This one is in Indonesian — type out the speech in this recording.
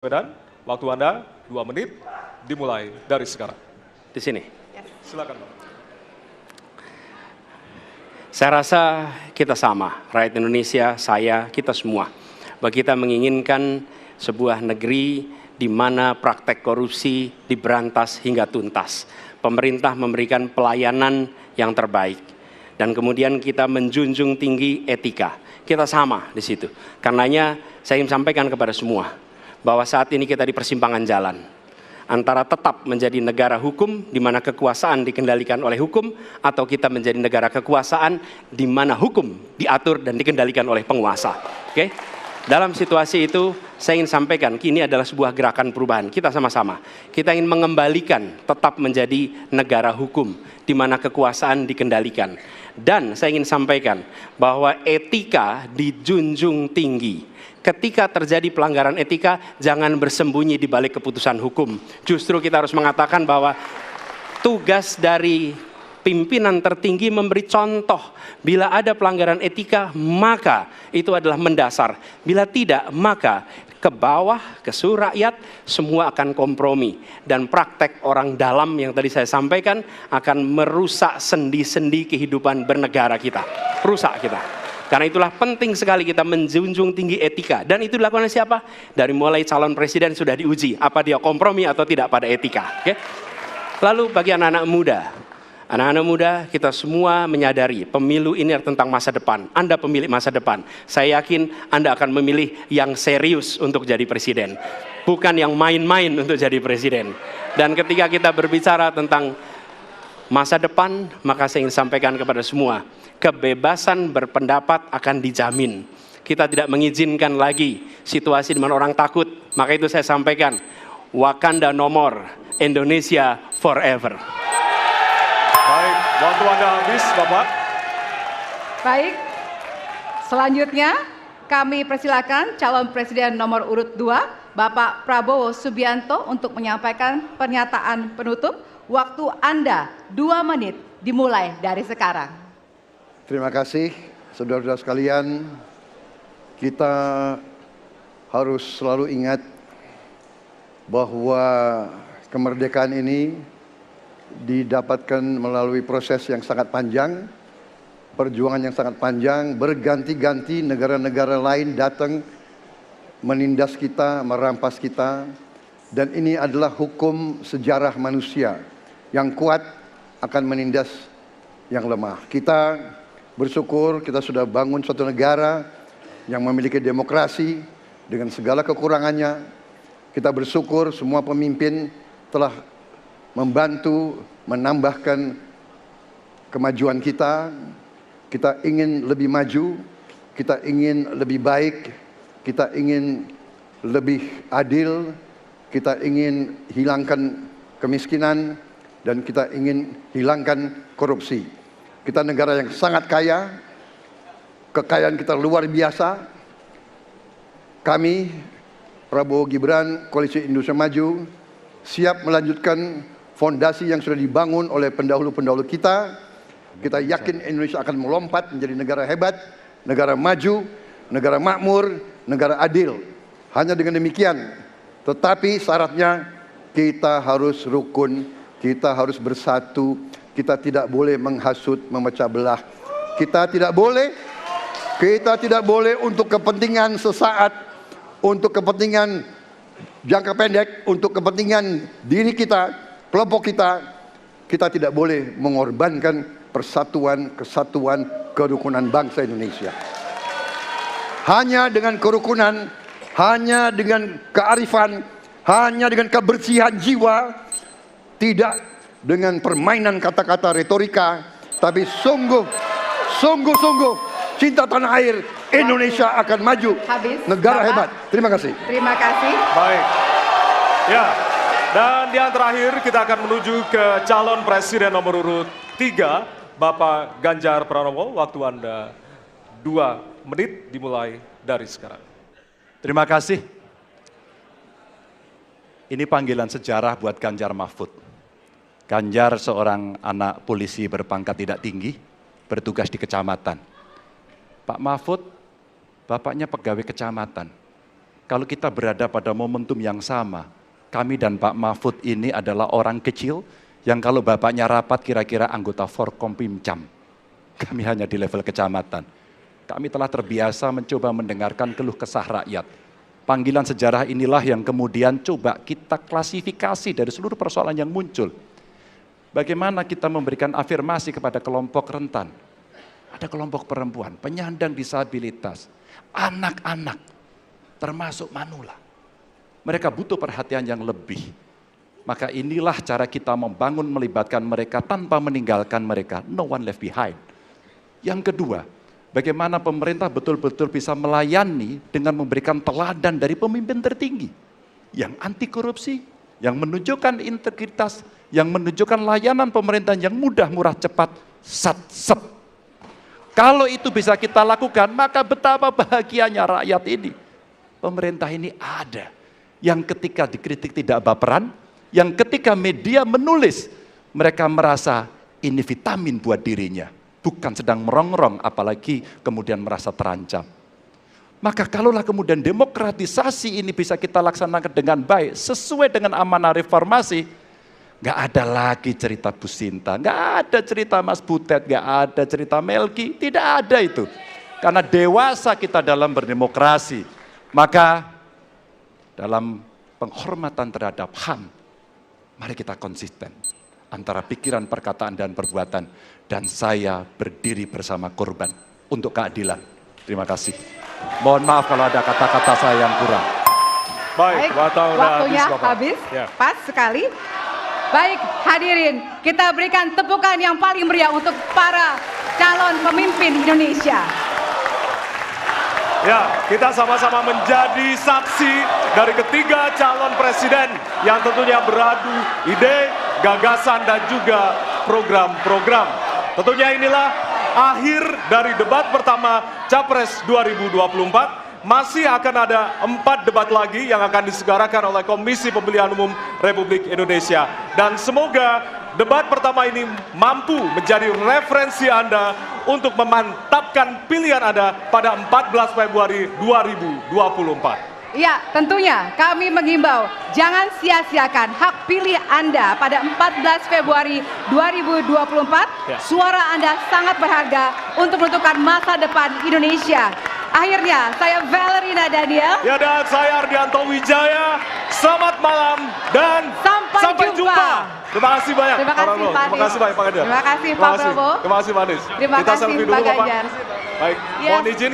Medan, waktu Anda 2 menit dimulai dari sekarang. Di sini. Silakan, Pak. Saya rasa kita sama, rakyat Indonesia, saya, kita semua. Bahwa kita menginginkan sebuah negeri di mana praktek korupsi diberantas hingga tuntas. Pemerintah memberikan pelayanan yang terbaik. Dan kemudian kita menjunjung tinggi etika. Kita sama di situ. Karenanya saya ingin sampaikan kepada semua bahwa saat ini kita di persimpangan jalan antara tetap menjadi negara hukum di mana kekuasaan dikendalikan oleh hukum, atau kita menjadi negara kekuasaan di mana hukum diatur dan dikendalikan oleh penguasa. Oke? Dalam situasi itu saya ingin sampaikan ini adalah sebuah gerakan perubahan. Kita sama-sama. Kita ingin mengembalikan tetap menjadi negara hukum di mana kekuasaan dikendalikan. Dan saya ingin sampaikan bahwa etika dijunjung tinggi. Ketika terjadi pelanggaran etika, jangan bersembunyi di balik keputusan hukum. Justru kita harus mengatakan bahwa tugas dari pimpinan tertinggi memberi contoh. Bila ada pelanggaran etika, maka itu adalah mendasar. Bila tidak, maka ke bawah, ke seluruh rakyat, semua akan kompromi. Dan praktek orang dalam yang tadi saya sampaikan akan merusak sendi-sendi kehidupan bernegara kita. Rusak kita. Karena itulah penting sekali kita menjunjung tinggi etika. Dan itu dilakukan oleh siapa? Dari mulai calon presiden sudah diuji. Apa dia kompromi atau tidak pada etika. Okay? Lalu bagi anak-anak muda. Anak-anak muda, kita semua menyadari pemilu ini tentang masa depan. Anda pemilik masa depan. Saya yakin Anda akan memilih yang serius untuk jadi presiden. Bukan yang main-main untuk jadi presiden. Dan ketika kita berbicara tentang masa depan, maka saya ingin sampaikan kepada semua, kebebasan berpendapat akan dijamin. Kita tidak mengizinkan lagi situasi di mana orang takut. Maka itu saya sampaikan, Wakanda no more, Indonesia forever. Baik, waktu Anda habis, Bapak. Baik, selanjutnya kami persilakan calon presiden nomor urut 2, Bapak Prabowo Subianto untuk menyampaikan pernyataan penutup. Waktu Anda 2 menit dimulai dari sekarang. Terima kasih, saudara-saudara sekalian. Kita harus selalu ingat bahwa kemerdekaan ini didapatkan melalui proses yang sangat panjang, perjuangan yang sangat panjang, berganti-ganti negara-negara lain datang menindas kita, merampas kita, dan ini adalah hukum sejarah manusia. Yang kuat akan menindas yang lemah. Kita bersyukur kita sudah bangun suatu negara yang memiliki demokrasi dengan segala kekurangannya. Kita bersyukur semua pemimpin telah membantu menambahkan kemajuan kita. Kita ingin lebih maju, kita ingin lebih baik, kita ingin lebih adil, kita ingin hilangkan kemiskinan, dan kita ingin hilangkan korupsi. Kita negara yang sangat kaya, kekayaan kita luar biasa. Kami, Prabowo Gibran, Koalisi Indonesia Maju, siap melanjutkan fondasi yang sudah dibangun oleh pendahulu-pendahulu kita. Kita yakin Indonesia akan melompat menjadi negara hebat, negara maju, negara makmur, negara adil. Hanya dengan demikian, tetapi syaratnya kita harus rukun, kita harus bersatu, kita tidak boleh menghasut, memecah belah. Kita tidak boleh untuk kepentingan sesaat, untuk kepentingan jangka pendek, untuk kepentingan diri kita, kelompok kita, kita tidak boleh mengorbankan persatuan, kesatuan, kerukunan bangsa Indonesia. Hanya dengan kerukunan, hanya dengan kearifan, hanya dengan kebersihan jiwa, tidak dengan permainan kata-kata retorika, tapi sungguh cinta tanah air, Indonesia akan maju. Habis, negara Bapak. Hebat. Terima kasih. Terima kasih. Baik. Ya, dan yang terakhir kita akan menuju ke calon presiden nomor urut 3, Bapak Ganjar Pranowo. Waktu Anda 2 menit dimulai dari sekarang. Terima kasih. Ini panggilan sejarah buat Ganjar Mahfud. Ganjar seorang anak polisi berpangkat tidak tinggi, bertugas di kecamatan. Pak Mahfud, bapaknya pegawai kecamatan. kalau kita berada pada momentum yang sama, kami dan Pak Mahfud ini adalah orang kecil yang kalau bapaknya rapat kira-kira anggota Forkompimcam. Kami hanya di level kecamatan. Kami telah terbiasa mencoba mendengarkan keluh kesah rakyat. Panggilan sejarah inilah yang kemudian coba kita klasifikasi dari seluruh persoalan yang muncul. Bagaimana kita memberikan afirmasi kepada kelompok rentan. Ada kelompok perempuan, penyandang disabilitas, anak-anak, termasuk manula. Mereka butuh perhatian yang lebih. Maka inilah cara kita membangun melibatkan mereka tanpa meninggalkan mereka. No one left behind. Yang kedua, bagaimana pemerintah betul-betul bisa melayani dengan memberikan teladan dari pemimpin tertinggi. Yang anti korupsi, yang menunjukkan integritas, yang menunjukkan layanan pemerintahan yang mudah, murah, cepat, sat-set. Kalau itu bisa kita lakukan, maka betapa bahagianya rakyat ini. Pemerintah ini ada. Yang ketika dikritik tidak baperan, yang ketika media menulis, mereka merasa ini vitamin buat dirinya. Bukan sedang merongrong, apalagi kemudian merasa terancam. Maka kalaulah kemudian demokratisasi ini bisa kita laksanakan dengan baik, sesuai dengan amanah reformasi, nggak ada lagi cerita Bu Sinta, nggak ada cerita Mas Butet, nggak ada cerita Melki, tidak ada itu. Karena dewasa kita dalam berdemokrasi, maka dalam penghormatan terhadap HAM, mari kita konsisten antara pikiran, perkataan, dan perbuatan. Dan saya berdiri bersama korban untuk keadilan. Terima kasih. Mohon maaf kalau ada kata-kata saya yang kurang. Baik, waktunya Bapak. habis, Ya. pas sekali. Baik, hadirin, kita berikan tepukan yang paling meriah untuk para calon pemimpin Indonesia. Ya, kita sama-sama menjadi saksi dari ketiga calon presiden yang tentunya beradu ide, gagasan, dan juga program-program. Tentunya inilah akhir dari debat pertama Capres 2024. Masih akan ada 4 debat lagi yang akan diselenggarakan oleh Komisi Pemilihan Umum Republik Indonesia. Dan semoga debat pertama ini mampu menjadi referensi Anda untuk memantapkan pilihan Anda pada 14 Februari 2024. Ya, tentunya kami mengimbau jangan sia-siakan hak pilih Anda pada 14 Februari 2024. Ya. Suara Anda sangat berharga untuk menentukan masa depan Indonesia. Akhirnya, saya Valerina Daniel. Ya, dan saya Ardianto Wijaya. Selamat malam dan Sampai jumpa. Terima kasih banyak. Terima Pak kasih, Prabowo. Pak Terima kasih banyak Pak Ganjar. Terima kasih, Pak Terima kasih. Prabowo. Terima kasih Pak Anies. Terima Kita kasih, selfie Pak dulu Bapak. Ganjar. Baik, Ya. mohon izin